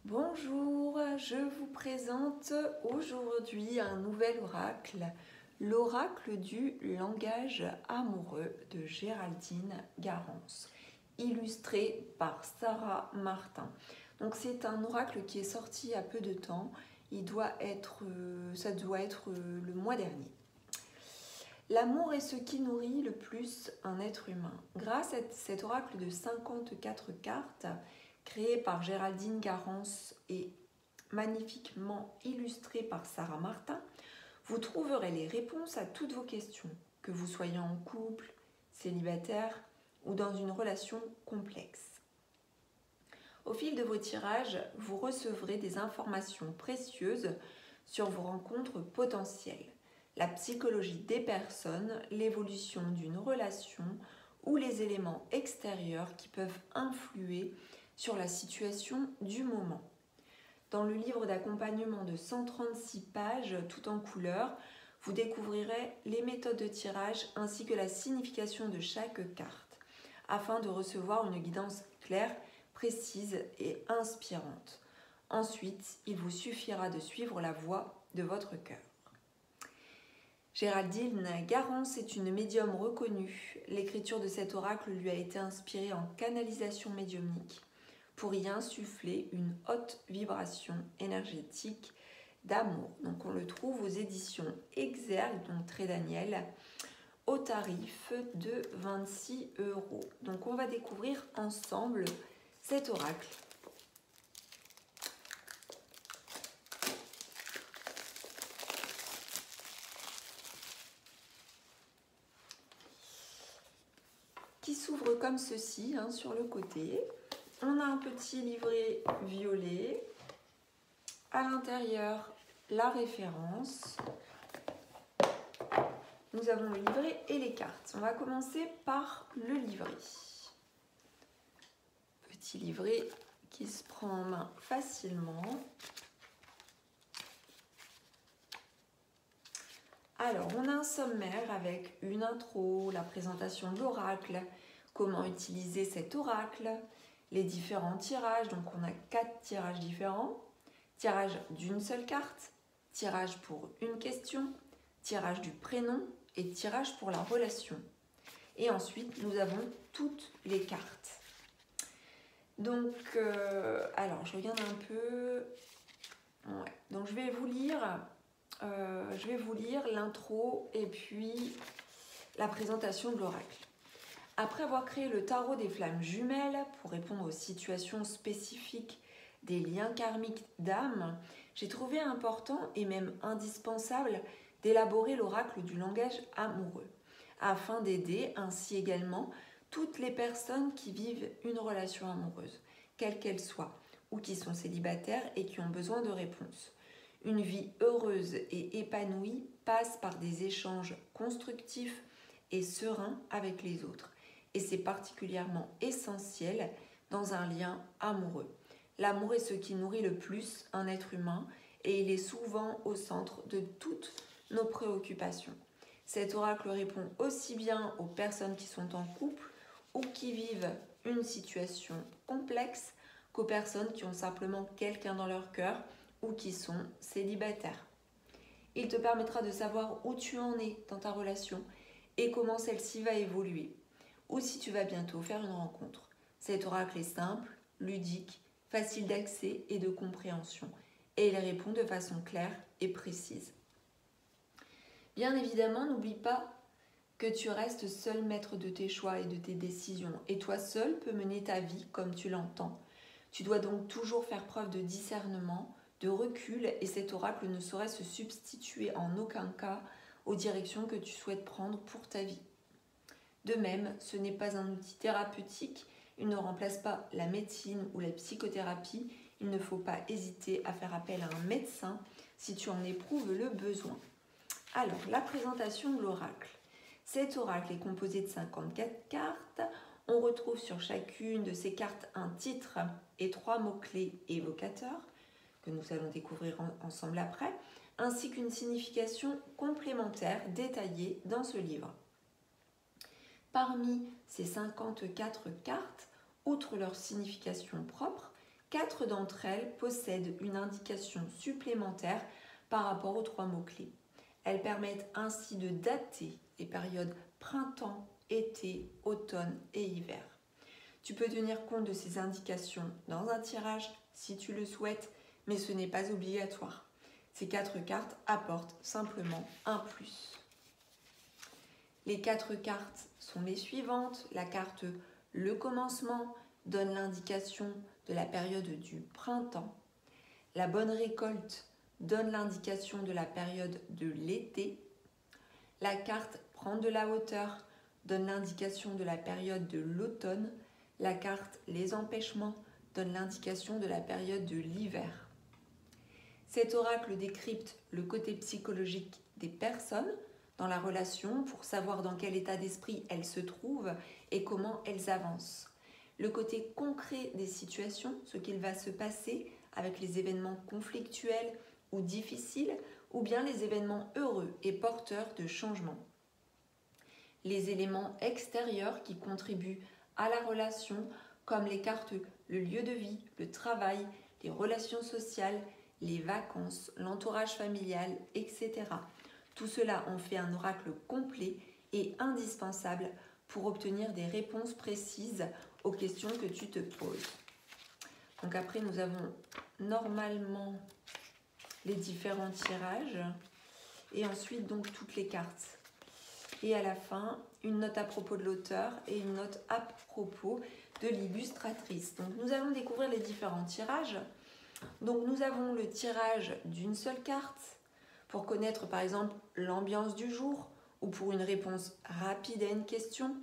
Bonjour, je vous présente aujourd'hui un nouvel oracle, l'oracle du langage amoureux de Géraldine Garance, illustré par Sarah Martin. Donc c'est un oracle qui est sorti il y a peu de temps, ça doit être le mois dernier. L'amour est ce qui nourrit le plus un être humain. Grâce à cet oracle de 54 cartes, créé par Géraldine Garance et magnifiquement illustré par Sarah Martin, vous trouverez les réponses à toutes vos questions, que vous soyez en couple, célibataire ou dans une relation complexe. Au fil de vos tirages, vous recevrez des informations précieuses sur vos rencontres potentielles, la psychologie des personnes, l'évolution d'une relation ou les éléments extérieurs qui peuvent influer sur la situation du moment. Dans le livre d'accompagnement de 136 pages, tout en couleur, vous découvrirez les méthodes de tirage ainsi que la signification de chaque carte, afin de recevoir une guidance claire, précise et inspirante. Ensuite, il vous suffira de suivre la voie de votre cœur. Géraldine Garance est une médium reconnue. L'écriture de cet oracle lui a été inspirée en canalisation médiumnique pour y insuffler une haute vibration énergétique d'amour. Donc on le trouve aux éditions Exergue, donc Trait Daniel, au tarif de 26 €. Donc on va découvrir ensemble cet oracle. Qui s'ouvre comme ceci, sur le côté. On a un petit livret violet. À l'intérieur, la référence. Nous avons le livret et les cartes. On va commencer par le livret. Petit livret qui se prend en main facilement. Alors, on a un sommaire avec une intro, la présentation de l'oracle, comment utiliser cet oracle, les différents tirages. Donc, on a 4 tirages différents. Tirage d'une seule carte, tirage pour une question, tirage du prénom et tirage pour la relation. Et ensuite, nous avons toutes les cartes. Donc, alors, je regarde un peu. Ouais. Donc, je vais vous lire l'intro et puis la présentation de l'oracle. Après avoir créé le tarot des flammes jumelles pour répondre aux situations spécifiques des liens karmiques d'âme, j'ai trouvé important et même indispensable d'élaborer l'oracle du langage amoureux, afin d'aider ainsi également toutes les personnes qui vivent une relation amoureuse, quelle qu'elle soit, ou qui sont célibataires et qui ont besoin de réponses. Une vie heureuse et épanouie passe par des échanges constructifs et sereins avec les autres, et c'est particulièrement essentiel dans un lien amoureux. L'amour est ce qui nourrit le plus un être humain et il est souvent au centre de toutes nos préoccupations. Cet oracle répond aussi bien aux personnes qui sont en couple ou qui vivent une situation complexe qu'aux personnes qui ont simplement quelqu'un dans leur cœur ou qui sont célibataires. Il te permettra de savoir où tu en es dans ta relation et comment celle-ci va évoluer, ou si tu vas bientôt faire une rencontre. Cet oracle est simple, ludique, facile d'accès et de compréhension, et il répond de façon claire et précise. Bien évidemment, n'oublie pas que tu restes seul maître de tes choix et de tes décisions, et toi seul peux mener ta vie comme tu l'entends. Tu dois donc toujours faire preuve de discernement, de recul, et cet oracle ne saurait se substituer en aucun cas aux directions que tu souhaites prendre pour ta vie. De même, ce n'est pas un outil thérapeutique, il ne remplace pas la médecine ou la psychothérapie, il ne faut pas hésiter à faire appel à un médecin si tu en éprouves le besoin. Alors, la présentation de l'oracle. Cet oracle est composé de 54 cartes. On retrouve sur chacune de ces cartes un titre et 3 mots-clés évocateurs, que nous allons découvrir ensemble après, ainsi qu'une signification complémentaire détaillée dans ce livre. Parmi ces 54 cartes, outre leur signification propre, 4 d'entre elles possèdent une indication supplémentaire par rapport aux 3 mots-clés. Elles permettent ainsi de dater les périodes printemps, été, automne et hiver. Tu peux tenir compte de ces indications dans un tirage si tu le souhaites, mais ce n'est pas obligatoire. Ces 4 cartes apportent simplement un plus. Les 4 cartes sont les suivantes. La carte Le commencement donne l'indication de la période du printemps. La bonne récolte donne l'indication de la période de l'été. La carte Prendre de la hauteur donne l'indication de la période de l'automne. La carte Les empêchements donne l'indication de la période de l'hiver. Cet oracle décrypte le côté psychologique des personnes dans la relation pour savoir dans quel état d'esprit elles se trouvent et comment elles avancent. Le côté concret des situations, ce qu'il va se passer avec les événements conflictuels ou difficiles, ou bien les événements heureux et porteurs de changement. Les éléments extérieurs qui contribuent à la relation, comme les cartes le lieu de vie, le travail, les relations sociales, les vacances, l'entourage familial, etc. Tout cela en fait un oracle complet et indispensable pour obtenir des réponses précises aux questions que tu te poses. Donc après, nous avons normalement les différents tirages et ensuite donc toutes les cartes. Et à la fin, une note à propos de l'auteur et une note à propos de l'illustratrice. Donc nous allons découvrir les différents tirages. Donc nous avons le tirage d'une seule carte pour connaître par exemple l'ambiance du jour ou pour une réponse rapide à une question.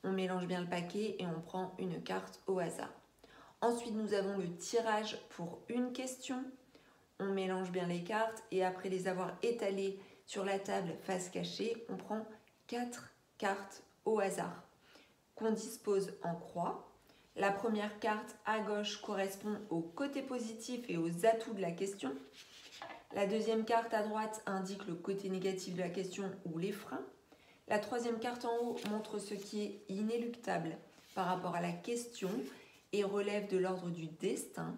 On mélange bien le paquet et on prend une carte au hasard. Ensuite, nous avons le tirage pour une question. On mélange bien les cartes et après les avoir étalées sur la table face cachée, on prend 4 cartes au hasard qu'on dispose en croix. La première carte à gauche correspond au côté positif et aux atouts de la question. La deuxième carte à droite indique le côté négatif de la question ou les freins. La troisième carte en haut montre ce qui est inéluctable par rapport à la question et relève de l'ordre du destin.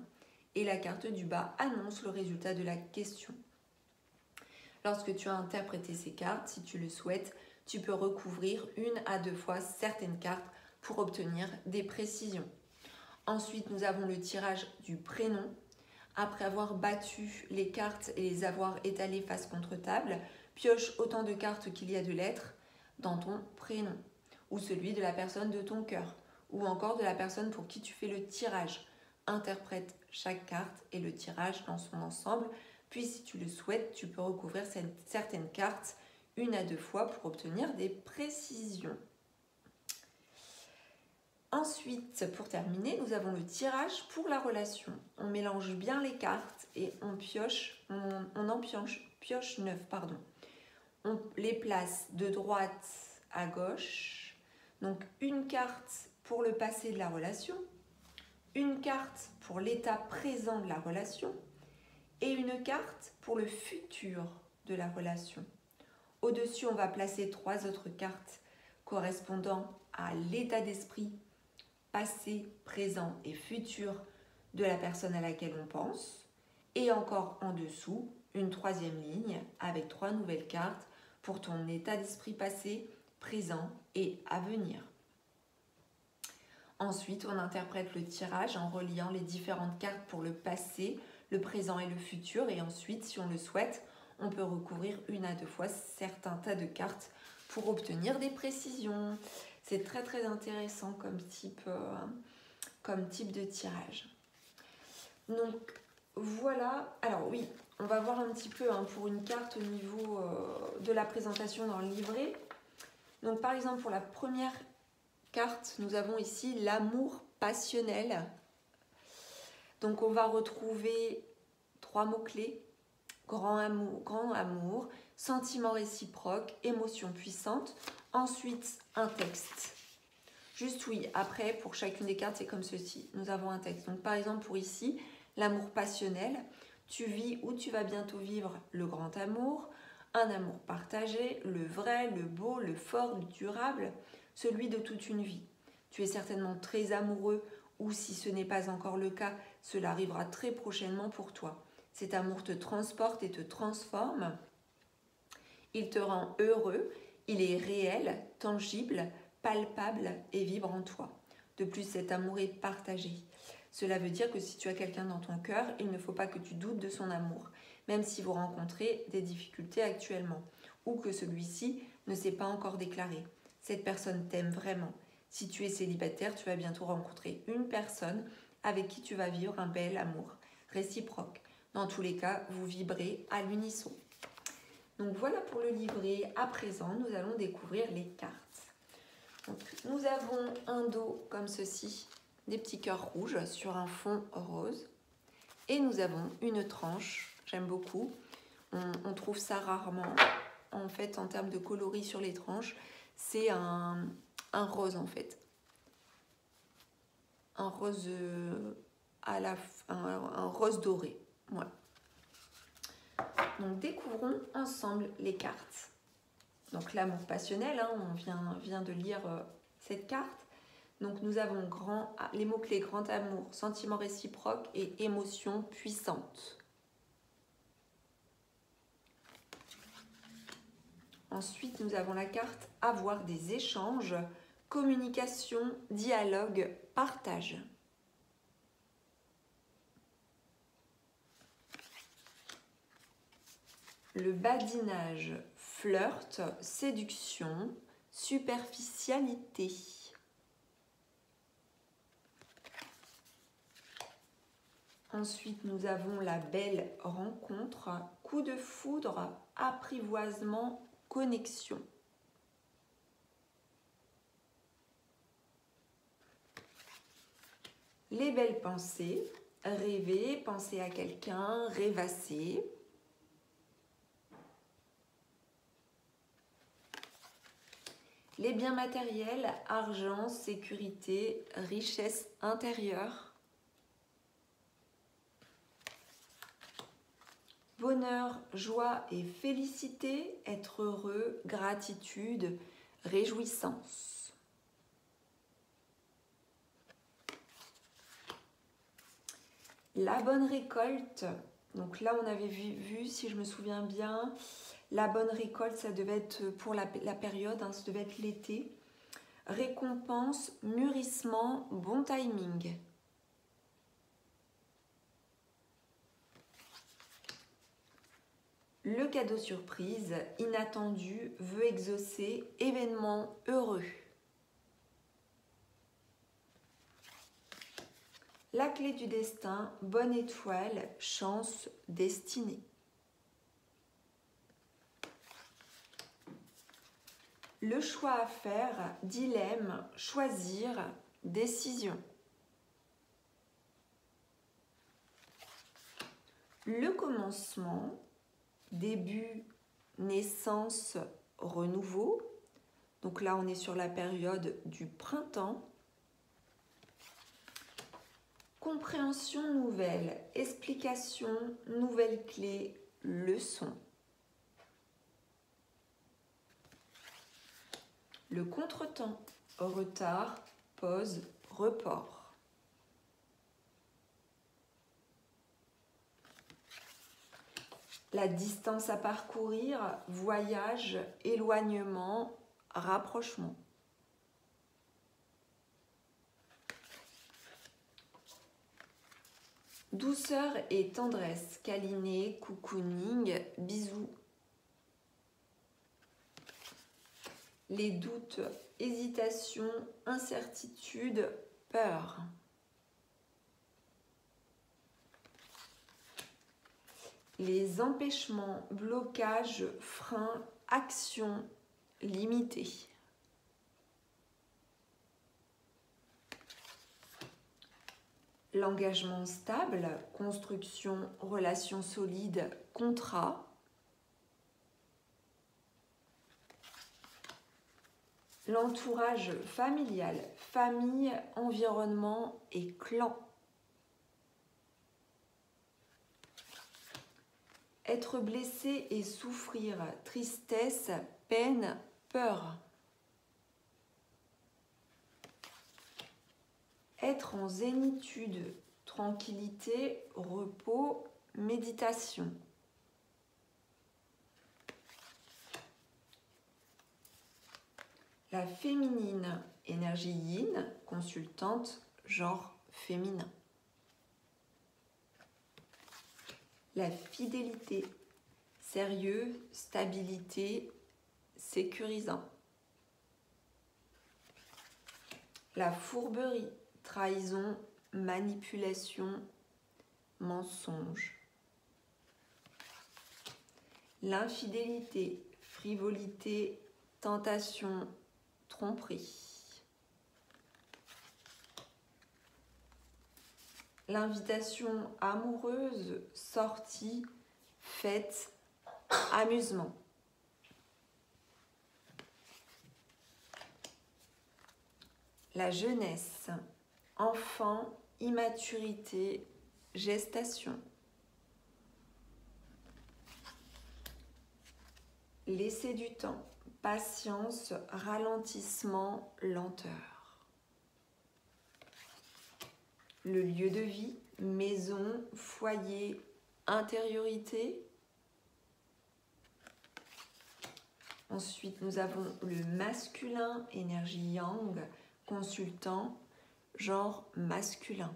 Et la carte du bas annonce le résultat de la question. Lorsque tu as interprété ces cartes, si tu le souhaites, tu peux recouvrir 1 à 2 fois certaines cartes pour obtenir des précisions. Ensuite, nous avons le tirage du prénom. Après avoir battu les cartes et les avoir étalées face contre table, pioche autant de cartes qu'il y a de lettres dans ton prénom, ou celui de la personne de ton cœur, ou encore de la personne pour qui tu fais le tirage. Interprète chaque carte et le tirage dans son ensemble, puis si tu le souhaites, tu peux recouvrir certaines cartes 1 à 2 fois pour obtenir des précisions. Ensuite, pour terminer, nous avons le tirage pour la relation. On mélange bien les cartes et on pioche 9. On les place de droite à gauche. Donc une carte pour le passé de la relation, une carte pour l'état présent de la relation et une carte pour le futur de la relation. Au-dessus, on va placer 3 autres cartes correspondant à l'état d'esprit passé, présent et futur de la personne à laquelle on pense. Et encore en dessous, une 3e ligne avec 3 nouvelles cartes pour ton état d'esprit passé, présent et à venir. Ensuite, on interprète le tirage en reliant les différentes cartes pour le passé, le présent et le futur. Et ensuite, si on le souhaite, on peut recouvrir 1 à 2 fois certains tas de cartes pour obtenir des précisions. C'est très très intéressant comme type de tirage. Donc voilà, alors oui, on va voir un petit peu pour une carte au niveau de la présentation dans le livret. Donc par exemple pour la première carte, nous avons ici l'amour passionnel. Donc on va retrouver 3 mots-clés: grand amour, sentiment réciproque, émotion puissante. Ensuite, un texte. Juste oui, après, pour chacune des cartes, c'est comme ceci. Nous avons un texte. Donc par exemple, pour ici, l'amour passionnel. Tu vis ou tu vas bientôt vivre le grand amour, un amour partagé, le vrai, le beau, le fort, le durable, celui de toute une vie. Tu es certainement très amoureux ou si ce n'est pas encore le cas, cela arrivera très prochainement pour toi. Cet amour te transporte et te transforme. Il te rend heureux, il est réel, tangible, palpable et vibre en toi. De plus, cet amour est partagé. Cela veut dire que si tu as quelqu'un dans ton cœur, il ne faut pas que tu doutes de son amour, même si vous rencontrez des difficultés actuellement, ou que celui-ci ne s'est pas encore déclaré. Cette personne t'aime vraiment. Si tu es célibataire, tu vas bientôt rencontrer une personne avec qui tu vas vivre un bel amour réciproque. Dans tous les cas, vous vibrez à l'unisson. Donc voilà pour le livret. À présent, nous allons découvrir les cartes. Donc, nous avons un dos comme ceci, des petits cœurs rouges sur un fond rose. Et nous avons une tranche, j'aime beaucoup. On trouve ça rarement. En fait, en termes de coloris sur les tranches, c'est un rose en fait. Un rose un rose doré. Voilà. Donc découvrons ensemble les cartes. Donc l'amour passionnel, hein, on vient de lire cette carte. Donc nous avons les mots-clés grand amour, sentiment réciproque et émotion puissante. Ensuite, nous avons la carte avoir des échanges, communication, dialogue, partage. Le badinage, flirt, séduction, superficialité. Ensuite, nous avons la belle rencontre, coup de foudre, apprivoisement, connexion. Les belles pensées, rêver, penser à quelqu'un, rêvasser. Les biens matériels, argent, sécurité, richesse intérieure. Bonheur, joie et félicité, être heureux, gratitude, réjouissance. La bonne récolte, donc là on avait vu si je me souviens bien, la bonne récolte ça devait être pour la période, hein, ça devait être l'été. Récompense, mûrissement, bon timing. Le cadeau surprise, inattendu, vœu exaucé, événement heureux. La clé du destin, bonne étoile, chance, destinée. Le choix à faire, dilemme, choisir, décision. Le commencement, début, naissance, renouveau. Donc là, on est sur la période du printemps. Compréhension nouvelle, explication, nouvelle clé, leçon. Le contretemps, retard, pause, report. La distance à parcourir, voyage, éloignement, rapprochement. Douceur et tendresse, câliner, cocooning, bisous. Les doutes, hésitation, incertitude, peur. Les empêchements, blocages, freins, actions limitées. L'engagement stable, construction, relation solide, contrat. L'entourage familial, famille, environnement et clan. Être blessé et souffrir, tristesse, peine, peur. Être en zénitude, tranquillité, repos, méditation. La féminine, énergie yin, consultante, genre féminin. La fidélité, sérieux, stabilité, sécurisant. La fourberie, trahison, manipulation, mensonge. L'infidélité, frivolité, tentation, tromperie. L'invitation amoureuse, sortie, fête, amusement. La jeunesse, enfant, immaturité, gestation. Laisser du temps, patience, ralentissement, lenteur. Le lieu de vie, maison, foyer, intériorité. Ensuite, nous avons le masculin, énergie yang, consultant, genre masculin.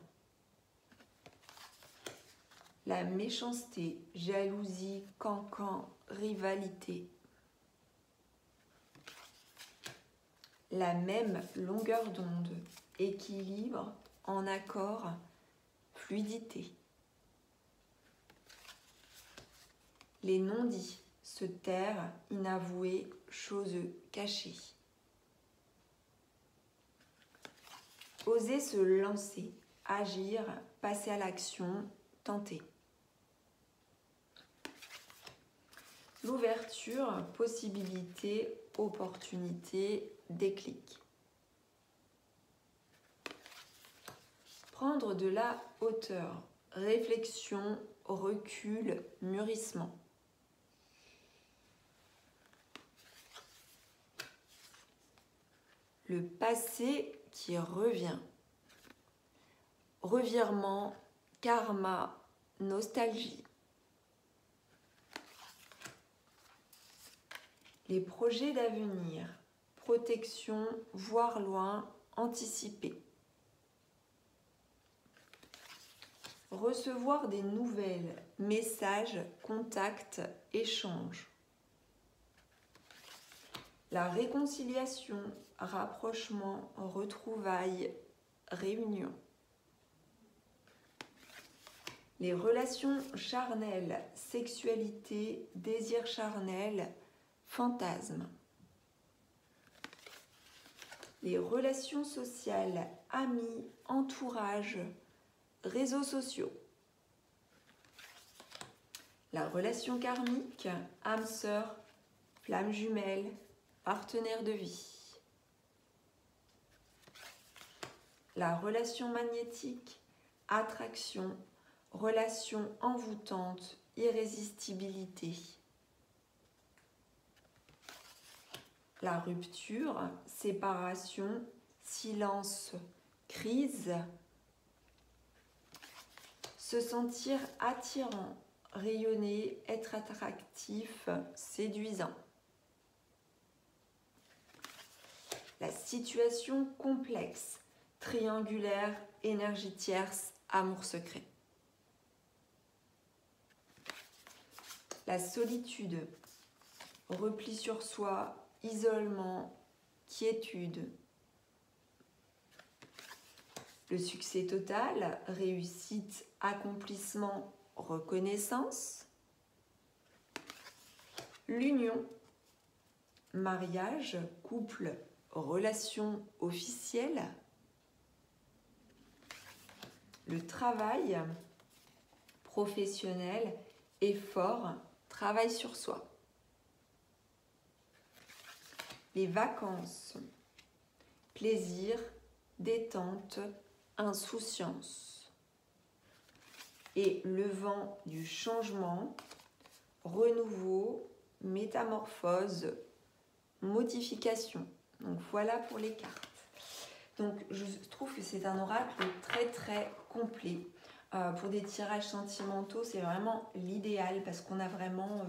La méchanceté, jalousie, cancan, rivalité. La même longueur d'onde, équilibre, en accord, fluidité. Les non-dits, se taire, inavoué, chose cachée. Oser se lancer, agir, passer à l'action, tenter. L'ouverture, possibilité, opportunité, déclic. Prendre de la hauteur, réflexion, recul, mûrissement. Le passé qui revient. Revirement, karma, nostalgie. Les projets d'avenir, protection, voir loin, anticiper. Recevoir des nouvelles, messages, contacts, échanges. La réconciliation, rapprochement, retrouvailles, réunion. Les relations charnelles, sexualité, désir charnel, fantasme. Les relations sociales, amis, entourage, réseaux sociaux. La relation karmique, âme sœur, flamme jumelle, partenaire de vie. La relation magnétique, attraction, relation envoûtante, irrésistibilité. La rupture, séparation, silence, crise. Se sentir attirant, rayonner, être attractif, séduisant. La situation complexe, triangulaire, énergie tierce, amour secret. La solitude, repli sur soi, isolement, quiétude. Le succès total, réussite, accomplissement, reconnaissance. L'union, mariage, couple, relation officielle. Le travail, professionnel, effort, travail sur soi. Les vacances, plaisir, détente, insouciance. Et le vent du changement, renouveau, métamorphose, modification. Donc voilà pour les cartes. Donc je trouve que c'est un oracle très très complet. Pour des tirages sentimentaux, c'est vraiment l'idéal parce qu'on a vraiment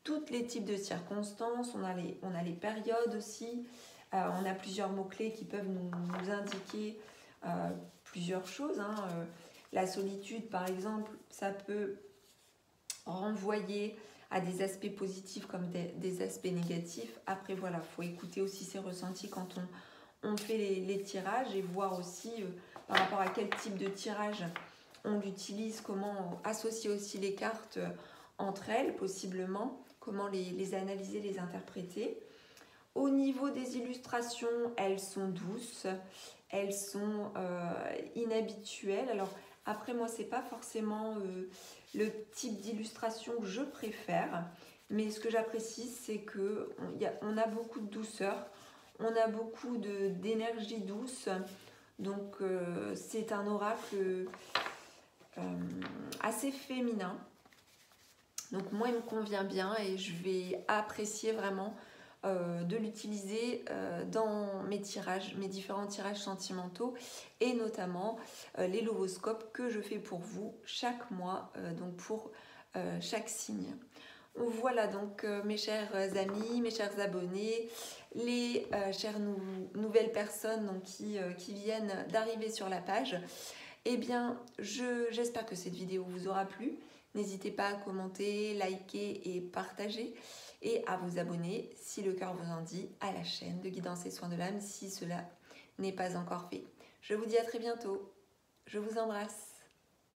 tous les types de circonstances, on a les périodes aussi, on a plusieurs mots-clés qui peuvent nous indiquer plusieurs choses. La solitude, par exemple, ça peut renvoyer à des aspects positifs comme des aspects négatifs. Après, voilà, il faut écouter aussi ses ressentis quand on fait les tirages et voir aussi par rapport à quel type de tirage on l'utilise, comment associer aussi les cartes entre elles, possiblement, comment les analyser, les interpréter. Au niveau des illustrations, elles sont douces, elles sont inhabituelles. Alors après, moi, c'est pas forcément le type d'illustration que je préfère, mais ce que j'apprécie, c'est qu'on a beaucoup de douceur, on a beaucoup d'énergie douce, donc c'est un oracle assez féminin. Donc moi, il me convient bien et je vais apprécier vraiment de l'utiliser dans mes tirages, mes différents tirages sentimentaux et notamment les lovoscopes que je fais pour vous chaque mois, donc pour chaque signe. Voilà donc mes chers amis, mes chers abonnés, les chères nouvelles personnes donc, qui viennent d'arriver sur la page. Eh bien, j'espère que cette vidéo vous aura plu. N'hésitez pas à commenter, liker et partager et à vous abonner si le cœur vous en dit à la chaîne de Guidance et Soins de l'âme si cela n'est pas encore fait. Je vous dis à très bientôt. Je vous embrasse.